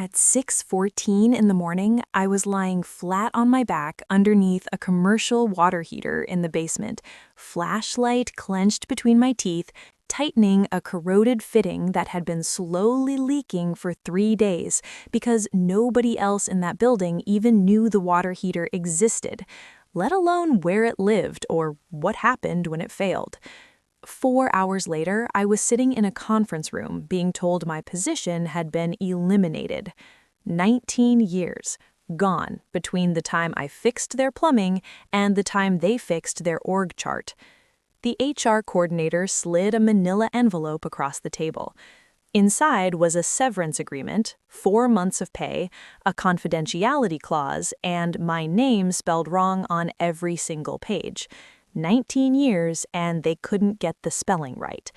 At 6:14 in the morning, I was lying flat on my back underneath a commercial water heater in the basement, flashlight clenched between my teeth, tightening a corroded fitting that had been slowly leaking for 3 days because nobody else in that building even knew the water heater existed, let alone where it lived or what happened when it failed. 4 hours later, I was sitting in a conference room being told my position had been eliminated. 19 years gone between the time I fixed their plumbing and the time they fixed their org chart. The HR coordinator slid a manila envelope across the table. Inside was a severance agreement, 4 months of pay, a confidentiality clause, and my name spelled wrong on every single page. 19 years, and they couldn't get the spelling right.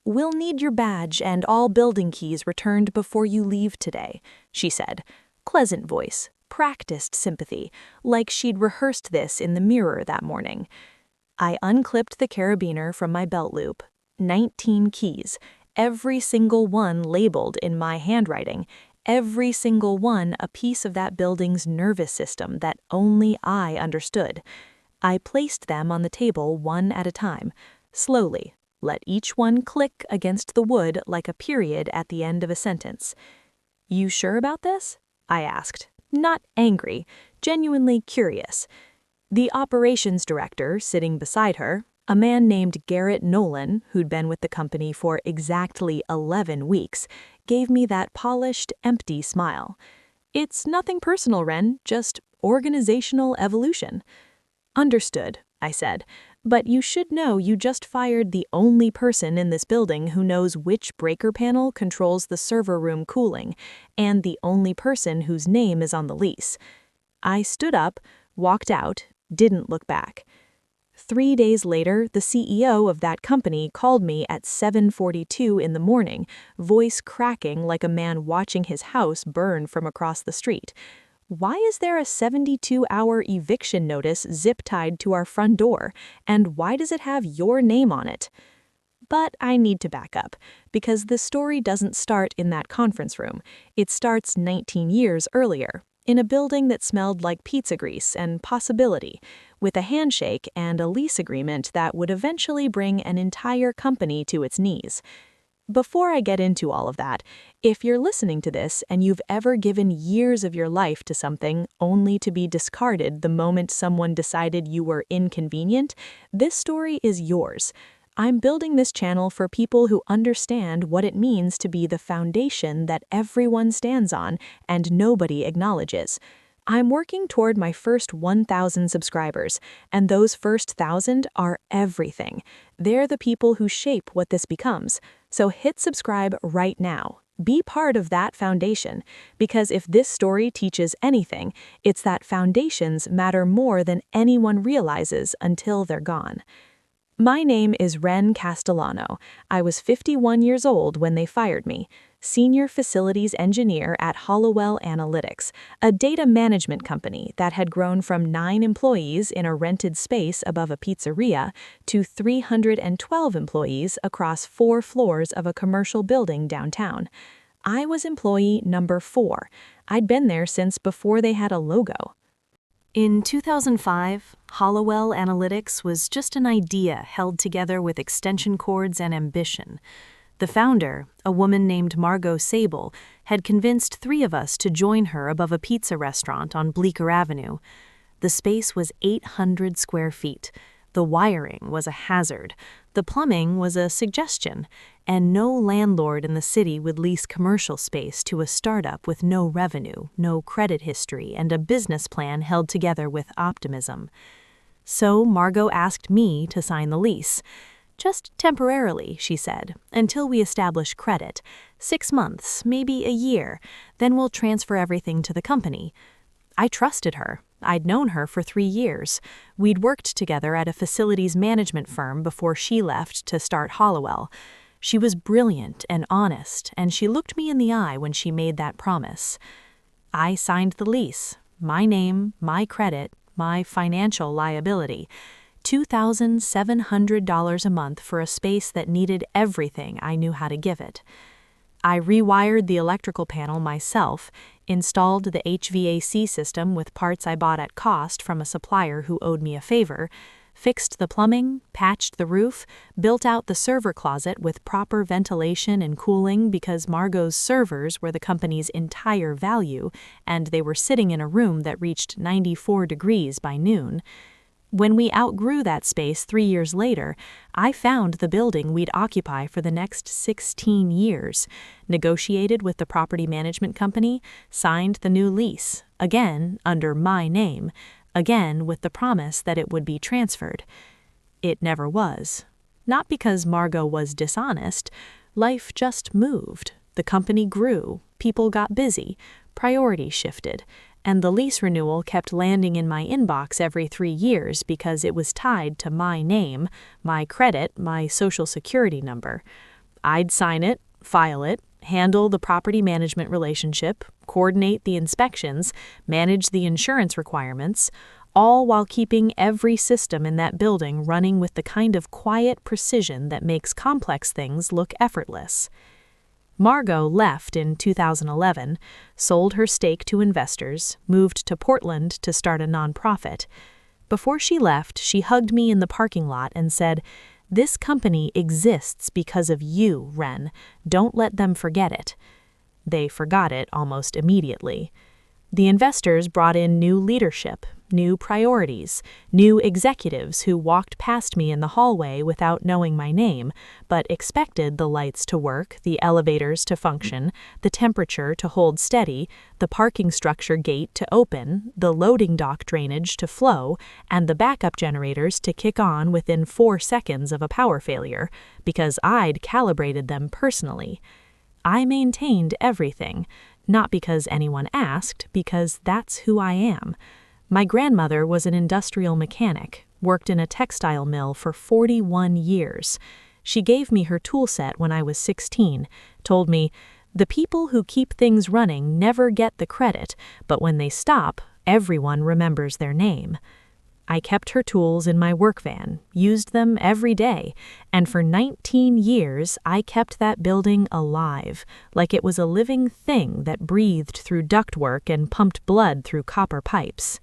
"We'll need your badge and all building keys returned before you leave today," she said. Pleasant voice, practiced sympathy, like she'd rehearsed this in the mirror that morning. I unclipped the carabiner from my belt loop. 19 keys, every single one labeled in my handwriting, every single one a piece of that building's nervous system that only I understood. I placed them on the table one at a time, slowly, let each one click against the wood like a period at the end of a sentence. "You sure about this?" I asked, not angry, genuinely curious. The operations director sitting beside her, a man named Garrett Nolan, who'd been with the company for exactly 11 weeks, gave me that polished, empty smile. "It's nothing personal, Ren, just organizational evolution." "Understood," I said, "but you should know you just fired the only person in this building who knows which breaker panel controls the server room cooling, and the only person whose name is on the lease." I stood up, walked out, didn't look back. 3 days later, the CEO of that company called me at 7:42 in the morning, voice cracking like a man watching his house burn from across the street. "Why is there a 72-hour eviction notice zip-tied to our front door, and why does it have your name on it?" But I need to back up, because the story doesn't start in that conference room. It starts 19 years earlier, in a building that smelled like pizza grease and possibility, with a handshake and a lease agreement that would eventually bring an entire company to its knees. Before I get into all of that, if you're listening to this and you've ever given years of your life to something only to be discarded the moment someone decided you were inconvenient, this story is yours. I'm building this channel for people who understand what it means to be the foundation that everyone stands on and nobody acknowledges. I'm working toward my first 1,000 subscribers, and those first 1,000 are everything. They're the people who shape what this becomes. So hit subscribe right now. Be part of that foundation, because if this story teaches anything, it's that foundations matter more than anyone realizes until they're gone. My name is Ren Castellano. I was 51 years old when they fired me, senior facilities engineer at Hollowell Analytics, a data management company that had grown from 9 employees in a rented space above a pizzeria to 312 employees across 4 floors of a commercial building downtown. I was employee number 4. I'd been there since before they had a logo. In 2005, Hollowell Analytics was just an idea held together with extension cords and ambition. The founder, a woman named Margot Sable, had convinced 3 of us to join her above a pizza restaurant on Bleecker Avenue. The space was 800 square feet. The wiring was a hazard. The plumbing was a suggestion. And no landlord in the city would lease commercial space to a startup with no revenue, no credit history, and a business plan held together with optimism. So Margot asked me to sign the lease. "Just temporarily," she said, "until we establish credit. 6 months, maybe a year. Then we'll transfer everything to the company." I trusted her. I'd known her for 3 years. We'd worked together at a facilities management firm before she left to start Hollowell. She was brilliant and honest, and she looked me in the eye when she made that promise. I signed the lease. My name, my credit, my financial liability. $2,700 a month for a space that needed everything I knew how to give it. I rewired the electrical panel myself, installed the HVAC system with parts I bought at cost from a supplier who owed me a favor, fixed the plumbing, patched the roof, built out the server closet with proper ventilation and cooling because Margot's servers were the company's entire value, and they were sitting in a room that reached 94 degrees by noon. When we outgrew that space 3 years later, I found the building we'd occupy for the next 16 years, negotiated with the property management company, signed the new lease, again under my name, again with the promise that it would be transferred. It never was. Not because Margot was dishonest. Life just moved. The company grew, people got busy, priorities shifted, and the lease renewal kept landing in my inbox every 3 years because it was tied to my name, my credit, my social security number. I'd sign it, file it, handle the property management relationship, coordinate the inspections, manage the insurance requirements, all while keeping every system in that building running with the kind of quiet precision that makes complex things look effortless. Margot left in 2011, sold her stake to investors, moved to Portland to start a nonprofit. Before she left, she hugged me in the parking lot and said, "This company exists because of you, Ren. Don't let them forget it." They forgot it almost immediately. The investors brought in new leadership, new priorities, new executives who walked past me in the hallway without knowing my name, but expected the lights to work, the elevators to function, the temperature to hold steady, the parking structure gate to open, the loading dock drainage to flow, and the backup generators to kick on within 4 seconds of a power failure, because I'd calibrated them personally. I maintained everything, not because anyone asked, because that's who I am. My grandmother was an industrial mechanic, worked in a textile mill for 41 years. She gave me her tool set when I was 16, told me, "The people who keep things running never get the credit, but when they stop, everyone remembers their name." I kept her tools in my work van, used them every day, and for 19 years I kept that building alive, like it was a living thing that breathed through ductwork and pumped blood through copper pipes.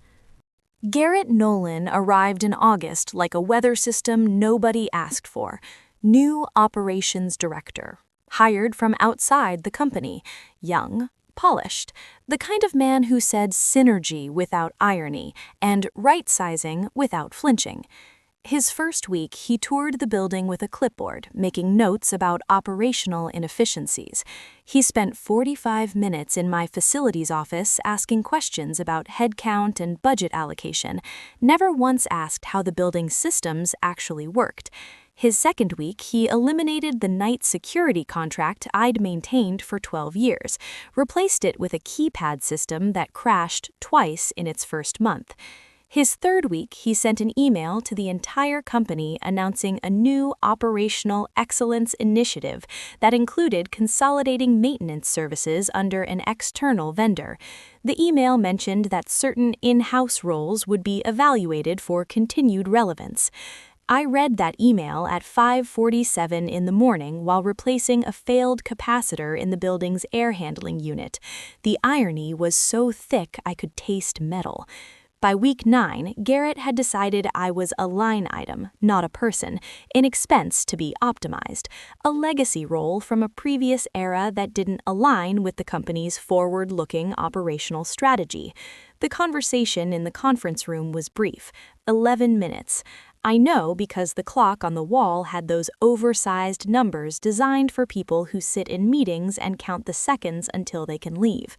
Garrett Nolan arrived in August like a weather system nobody asked for. New operations director, hired from outside the company, young, polished, the kind of man who said synergy without irony and right-sizing without flinching. His first week, he toured the building with a clipboard, making notes about operational inefficiencies. He spent 45 minutes in my facilities office asking questions about headcount and budget allocation, never once asked how the building's systems actually worked. His second week, he eliminated the night security contract I'd maintained for 12 years, replaced it with a keypad system that crashed twice in its first month. His third week, he sent an email to the entire company announcing a new operational excellence initiative that included consolidating maintenance services under an external vendor. The email mentioned that certain in-house roles would be evaluated for continued relevance. I read that email at 5:47 in the morning while replacing a failed capacitor in the building's air handling unit. The irony was so thick I could taste metal. By week 9, Garrett had decided I was a line item, not a person, in expense to be optimized, a legacy role from a previous era that didn't align with the company's forward-looking operational strategy. The conversation in the conference room was brief, 11 minutes. I know because the clock on the wall had those oversized numbers designed for people who sit in meetings and count the seconds until they can leave.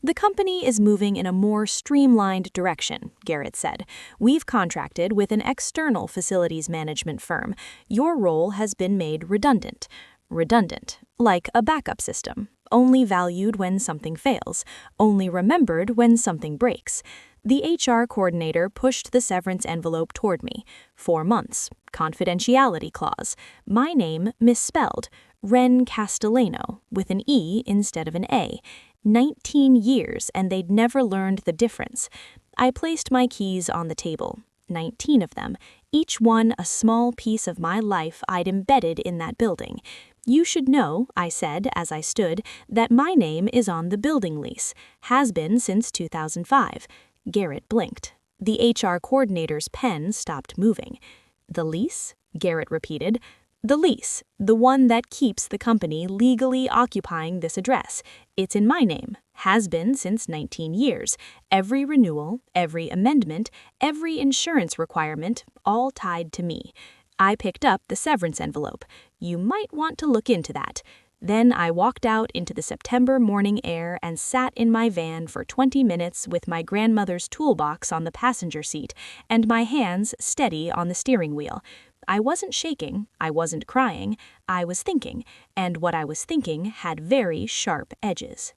"The company is moving in a more streamlined direction," Garrett said. "We've contracted with an external facilities management firm. Your role has been made redundant. Redundant, like a backup system, only valued when something fails, only remembered when something breaks." The HR coordinator pushed the severance envelope toward me. 4 months. Confidentiality clause. My name misspelled. Ren Castellano, with an E instead of an A. 19 years, and they'd never learned the difference. I placed my keys on the table. 19 of them, each one a small piece of my life I'd embedded in that building. "You should know," I said as I stood, "that my name is on the building lease. Has been since 2005. Garrett blinked. The HR coordinator's pen stopped moving. "The lease?" Garrett repeated. "The lease, the one that keeps the company legally occupying this address. It's in my name. Has been since 19 years. Every renewal, every amendment, every insurance requirement, all tied to me." I picked up the severance envelope. "You might want to look into that." Then I walked out into the September morning air and sat in my van for 20 minutes with my grandmother's toolbox on the passenger seat and my hands steady on the steering wheel. I wasn't shaking, I wasn't crying, I was thinking, and what I was thinking had very sharp edges.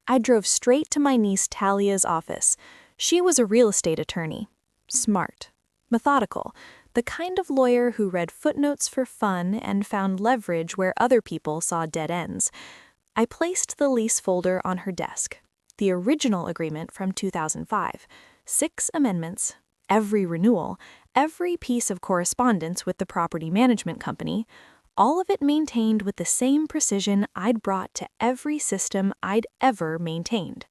I drove straight to my niece Talia's office. She was a real estate attorney. Smart. Methodical. The kind of lawyer who read footnotes for fun and found leverage where other people saw dead ends. I placed the lease folder on her desk. The original agreement from 2005. 6 amendments. Every renewal. Every piece of correspondence with the property management company. All of it maintained with the same precision I'd brought to every system I'd ever maintained.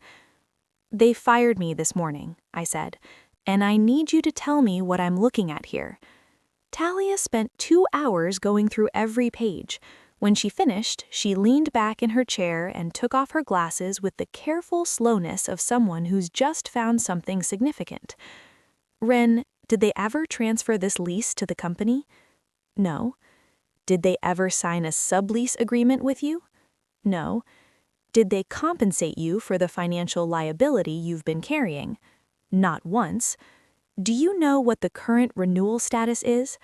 "They fired me this morning," I said, "and I need you to tell me what I'm looking at here." Talia spent 2 hours going through every page. When she finished, she leaned back in her chair and took off her glasses with the careful slowness of someone who's just found something significant. "Ren, did they ever transfer this lease to the company?" "No." "Did they ever sign a sublease agreement with you?" "No." "Did they compensate you for the financial liability you've been carrying?" "Not once." "Do you know what the current renewal status is?"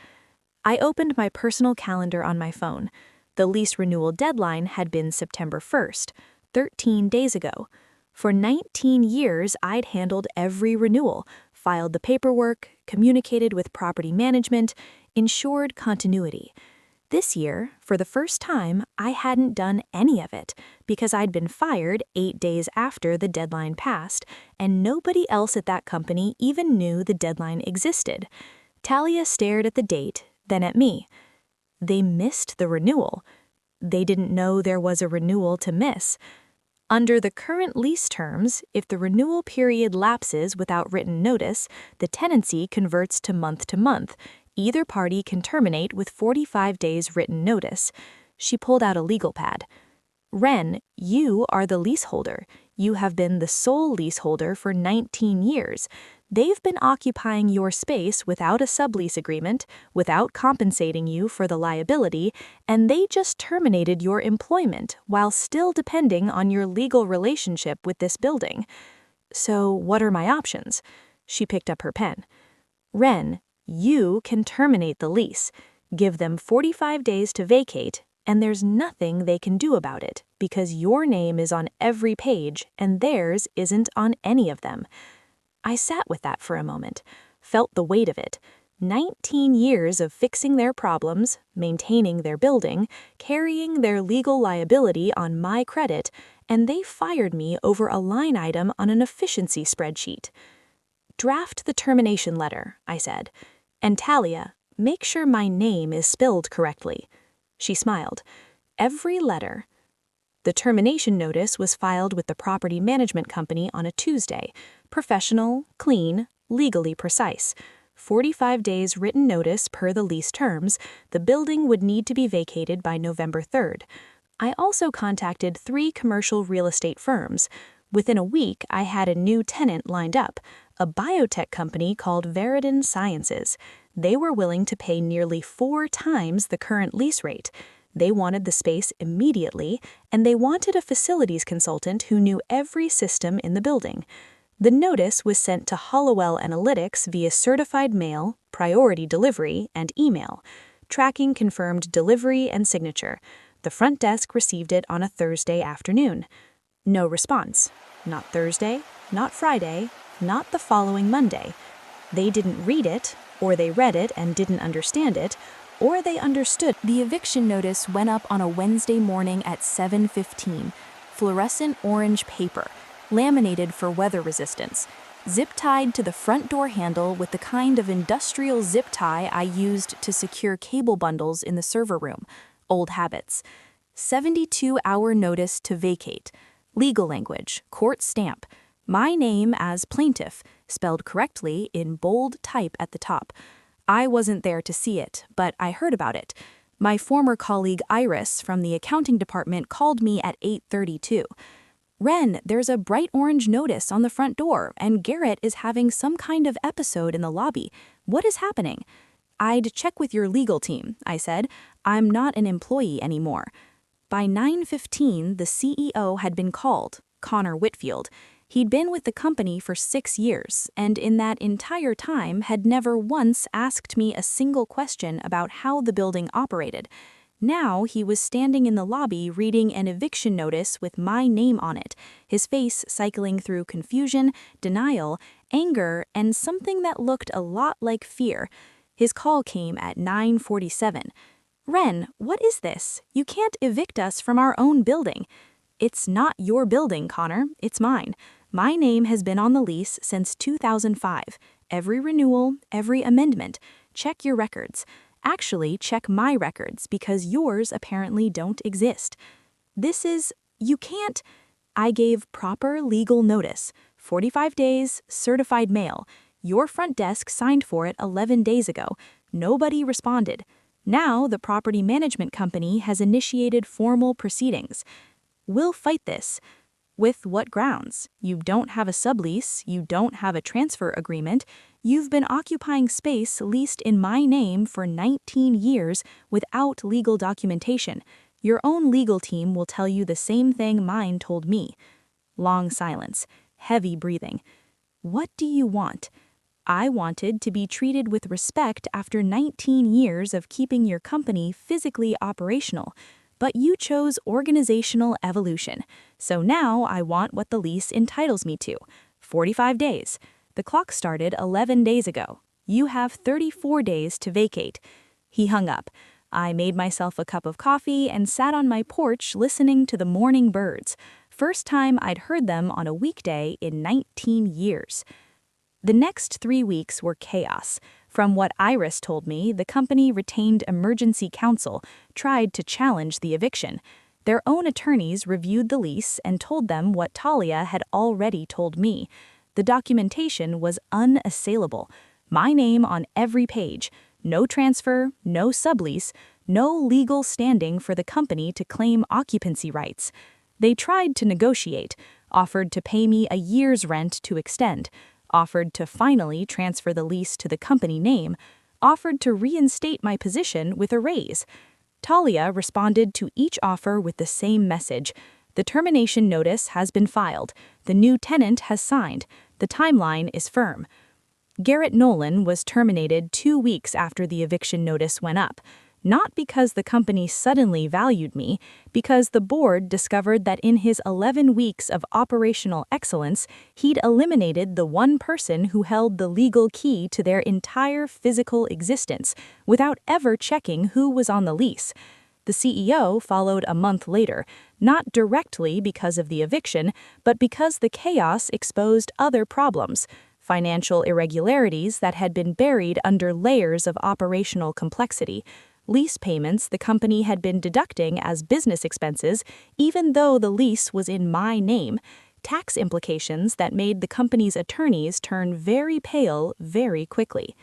I opened my personal calendar on my phone. The lease renewal deadline had been September 1st, 13 days ago. For 19 years, I'd handled every renewal, filed the paperwork, communicated with property management, ensured continuity. This year, for the first time, I hadn't done any of it because I'd been fired 8 days after the deadline passed, and nobody else at that company even knew the deadline existed. Talia stared at the date, then at me. They missed the renewal. They didn't know there was a renewal to miss. Under the current lease terms, if the renewal period lapses without written notice, the tenancy converts to month. Either party can terminate with 45 days written notice. She pulled out a legal pad. "Ren, you are the leaseholder. You have been the sole leaseholder for 19 years. They've been occupying your space without a sublease agreement, without compensating you for the liability, and they just terminated your employment while still depending on your legal relationship with this building. So what are my options?" She picked up her pen. "Ren, you can terminate the lease, give them 45 days to vacate, and there's nothing they can do about it because your name is on every page and theirs isn't on any of them." I sat with that for a moment, felt the weight of it. 19 years of fixing their problems, maintaining their building, carrying their legal liability on my credit, and they fired me over a line item on an efficiency spreadsheet. "Draft the termination letter," I said. "And Talia, make sure my name is spelled correctly." She smiled. "Every letter." The termination notice was filed with the property management company on a Tuesday. Professional, clean, legally precise. 45 days written notice per the lease terms. The building would need to be vacated by November 3rd. I also contacted 3 commercial real estate firms. Within a week, I had a new tenant lined up, a biotech company called Veridan Sciences. They were willing to pay nearly 4 times the current lease rate. They wanted the space immediately, and they wanted a facilities consultant who knew every system in the building. The notice was sent to Hollowell Analytics via certified mail, priority delivery, and email. Tracking confirmed delivery and signature. The front desk received it on a Thursday afternoon. No response. Not Thursday, not Friday, not the following Monday. They didn't read it, or they read it and didn't understand it, or they understood. The eviction notice went up on a Wednesday morning at 7:15. Fluorescent orange paper, laminated for weather resistance, zip-tied to the front door handle with the kind of industrial zip tie I used to secure cable bundles in the server room. Old habits. 72-hour notice to vacate. Legal language, court stamp. My name as plaintiff, spelled correctly in bold type at the top. I wasn't there to see it, but I heard about it. My former colleague Iris from the accounting department called me at 8:32. Ren, there's a bright orange notice on the front door, and Garrett is having some kind of episode in the lobby. What is happening? I'd check with your legal team, I said. I'm not an employee anymore. By 9:15, the CEO had been called, Connor Whitfield. He'd been with the company for 6 years, and in that entire time had never once asked me a single question about how the building operated. Now he was standing in the lobby reading an eviction notice with my name on it, his face cycling through confusion, denial, anger, and something that looked a lot like fear. His call came at 9:47. Ren, what is this? You can't evict us from our own building. It's not your building, Connor. It's mine. My name has been on the lease since 2005. Every renewal, every amendment. Check your records. Actually, check my records because yours apparently don't exist. You can't. I gave proper legal notice. 45 days, certified mail. Your front desk signed for it 11 days ago. Nobody responded. Now the property management company has initiated formal proceedings. We'll fight this. With what grounds? You don't have a sublease, you don't have a transfer agreement, you've been occupying space leased in my name for 19 years without legal documentation. Your own legal team will tell you the same thing mine told me. Long silence, heavy breathing. What do you want? I wanted to be treated with respect after 19 years of keeping your company physically operational. But you chose organizational evolution. So now I want what the lease entitles me to. 45 days. The clock started 11 days ago. You have 34 days to vacate. He hung up. I made myself a cup of coffee and sat on my porch listening to the morning birds. First time I'd heard them on a weekday in 19 years. The next 3 weeks were chaos. From what Iris told me, the company retained emergency counsel, tried to challenge the eviction. Their own attorneys reviewed the lease and told them what Talia had already told me. The documentation was unassailable. My name on every page. No transfer, no sublease, no legal standing for the company to claim occupancy rights. They tried to negotiate, offered to pay me a year's rent to extend, offered to finally transfer the lease to the company name, offered to reinstate my position with a raise. Talia responded to each offer with the same message. The termination notice has been filed. The new tenant has signed. The timeline is firm. Garrett Nolan was terminated 2 weeks after the eviction notice went up. Not because the company suddenly valued me, because the board discovered that in his 11 weeks of operational excellence, he'd eliminated the one person who held the legal key to their entire physical existence, without ever checking who was on the lease. The CEO followed a month later, not directly because of the eviction, but because the chaos exposed other problems. Financial irregularities that had been buried under layers of operational complexity. Lease payments the company had been deducting as business expenses, even though the lease was in my name. Tax implications that made the company's attorneys turn very pale very quickly.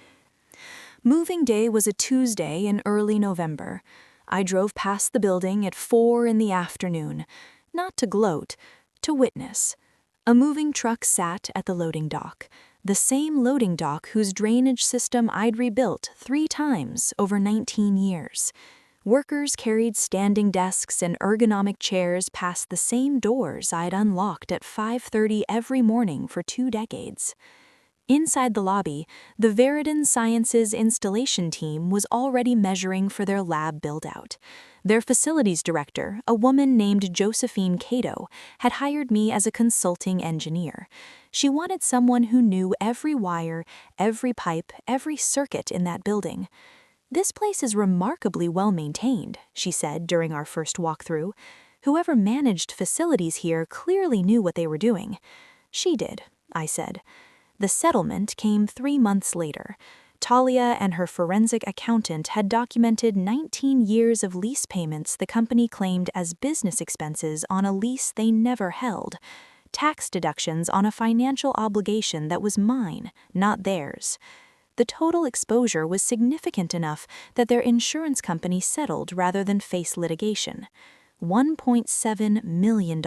Moving day was a Tuesday in early November. I drove past the building at 4 in the afternoon, not to gloat, to witness. A moving truck sat at the loading dock. The same loading dock whose drainage system I'd rebuilt 3 times over 19 years. Workers carried standing desks and ergonomic chairs past the same doors I'd unlocked at 5:30 every morning for 2 decades. Inside the lobby, the Veridan Sciences installation team was already measuring for their lab build-out. Their facilities director, a woman named Josephine Cato, had hired me as a consulting engineer. She wanted someone who knew every wire, every pipe, every circuit in that building. "This place is remarkably well maintained," she said during our first walkthrough. "Whoever managed facilities here clearly knew what they were doing." "She did," I said. The settlement came 3 months later. Talia and her forensic accountant had documented 19 years of lease payments the company claimed as business expenses on a lease they never held, tax deductions on a financial obligation that was mine, not theirs. The total exposure was significant enough that their insurance company settled rather than face litigation. $1.7 million,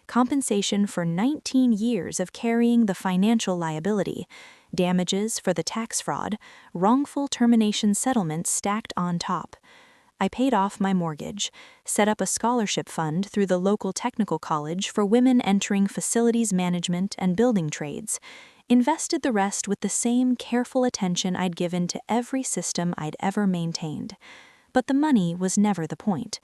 compensation for 19 years of carrying the financial liability, damages for the tax fraud, wrongful termination settlements stacked on top. I paid off my mortgage, set up a scholarship fund through the local technical college for women entering facilities management and building trades, invested the rest with the same careful attention I'd given to every system I'd ever maintained. But the money was never the point.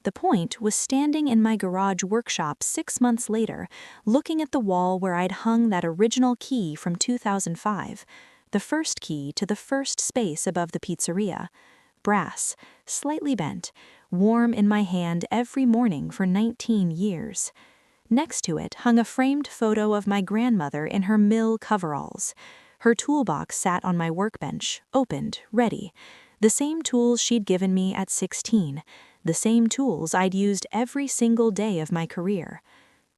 The point was standing in my garage workshop 6 months later, looking at the wall where I'd hung that original key from 2005, the first key to the first space above the pizzeria. Brass, slightly bent, warm in my hand every morning for 19 years. Next to it hung a framed photo of my grandmother in her mill coveralls. Her toolbox sat on my workbench, opened, ready. The same tools she'd given me at 16, the same tools I'd used every single day of my career.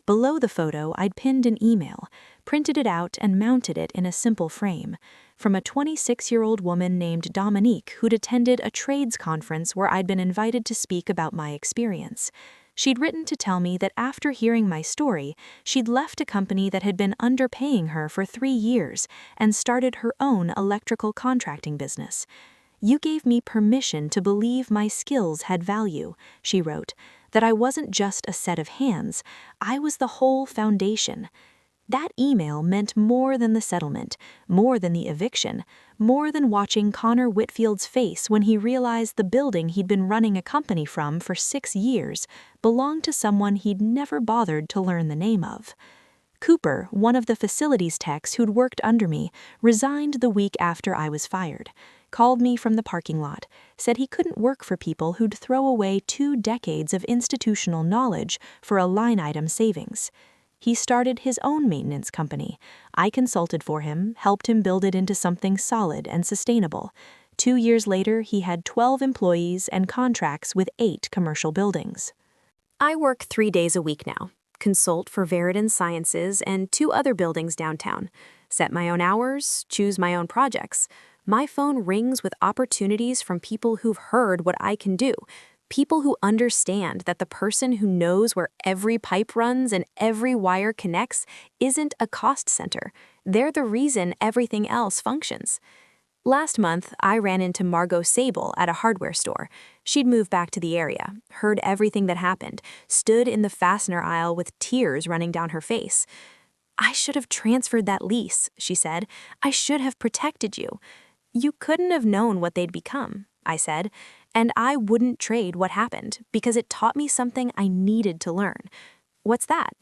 Below the photo, I'd pinned an email, printed it out and mounted it in a simple frame, from a 26-year-old woman named Dominique who'd attended a trades conference where I'd been invited to speak about my experience. She'd written to tell me that after hearing my story, she'd left a company that had been underpaying her for 3 years and started her own electrical contracting business. "You gave me permission to believe my skills had value," she wrote, "that I wasn't just a set of hands, I was the whole foundation." That email meant more than the settlement, more than the eviction, more than watching Connor Whitfield's face when he realized the building he'd been running a company from for 6 years belonged to someone he'd never bothered to learn the name of. Cooper, one of the facilities techs who'd worked under me, resigned the week after I was fired, called me from the parking lot, said he couldn't work for people who'd throw away 2 decades of institutional knowledge for a line-item savings. He started his own maintenance company. I consulted for him, helped him build it into something solid and sustainable. 2 years later, he had 12 employees and contracts with 8 commercial buildings. I work 3 days a week now, consult for Veridan Sciences and 2 other buildings downtown, set my own hours, choose my own projects. My phone rings with opportunities from people who've heard what I can do, people who understand that the person who knows where every pipe runs and every wire connects isn't a cost center. They're the reason everything else functions. Last month, I ran into Margot Sable at a hardware store. She'd moved back to the area, heard everything that happened, stood in the fastener aisle with tears running down her face. "I should have transferred that lease," she said. "I should have protected you." "You couldn't have known what they'd become," I said, "and I wouldn't trade what happened because it taught me something I needed to learn." "What's that?"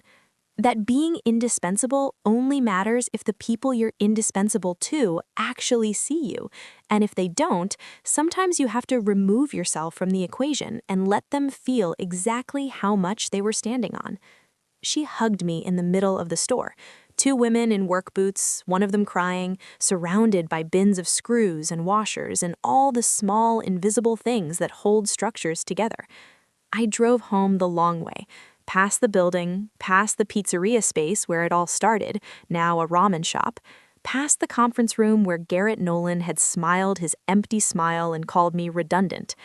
"That being indispensable only matters if the people you're indispensable to actually see you, and if they don't, sometimes you have to remove yourself from the equation and let them feel exactly how much they were standing on." She hugged me in the middle of the store. 2 women in work boots, one of them crying, surrounded by bins of screws and washers and all the small, invisible things that hold structures together. I drove home the long way, past the building, past the pizzeria space where it all started, now a ramen shop, past the conference room where Garrett Nolan had smiled his empty smile and called me redundant.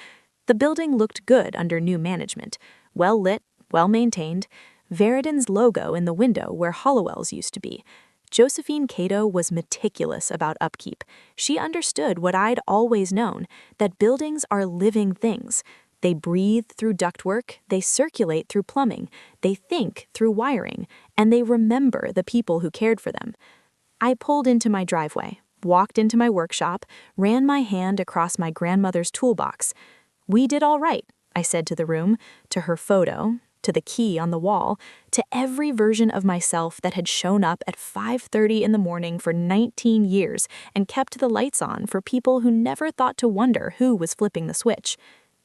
The building looked good under new management, well lit, well maintained, Veridan's logo in the window where Hollowell's used to be. Josephine Cato was meticulous about upkeep. She understood what I'd always known, that buildings are living things. They breathe through ductwork, they circulate through plumbing, they think through wiring, and they remember the people who cared for them. I pulled into my driveway, walked into my workshop, ran my hand across my grandmother's toolbox. "We did all right," I said to the room, to her photo, to the key on the wall, to every version of myself that had shown up at 5:30 in the morning for 19 years and kept the lights on for people who never thought to wonder who was flipping the switch.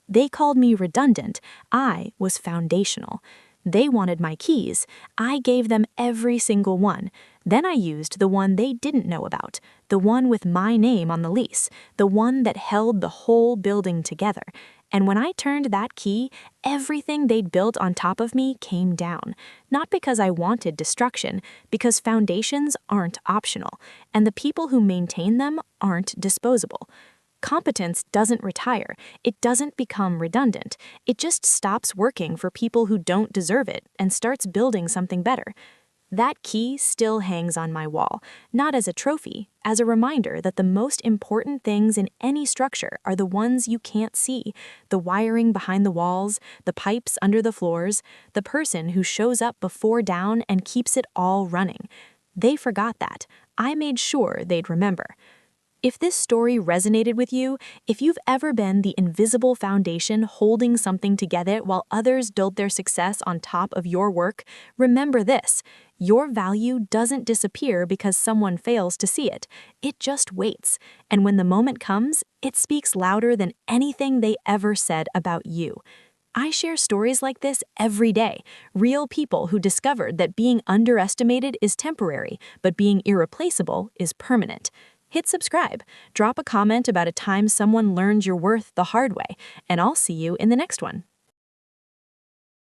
They called me redundant. I was foundational. They wanted my keys. I gave them every single one. Then I used the one they didn't know about, the one with my name on the lease, the one that held the whole building together. And when I turned that key, everything they'd built on top of me came down. Not because I wanted destruction, because foundations aren't optional, and the people who maintain them aren't disposable. Competence doesn't retire. It doesn't become redundant. It just stops working for people who don't deserve it and starts building something better. That key still hangs on my wall, not as a trophy, as a reminder that the most important things in any structure are the ones you can't see: the wiring behind the walls, the pipes under the floors, the person who shows up before dawn and keeps it all running. They forgot that. I made sure they'd remember. If this story resonated with you, if you've ever been the invisible foundation holding something together while others build their success on top of your work, remember this: your value doesn't disappear because someone fails to see it. It just waits, and when the moment comes, it speaks louder than anything they ever said about you. I share stories like this every day, real people who discovered that being underestimated is temporary, but being irreplaceable is permanent. Hit subscribe, drop a comment about a time someone learned your worth the hard way, and I'll see you in the next one.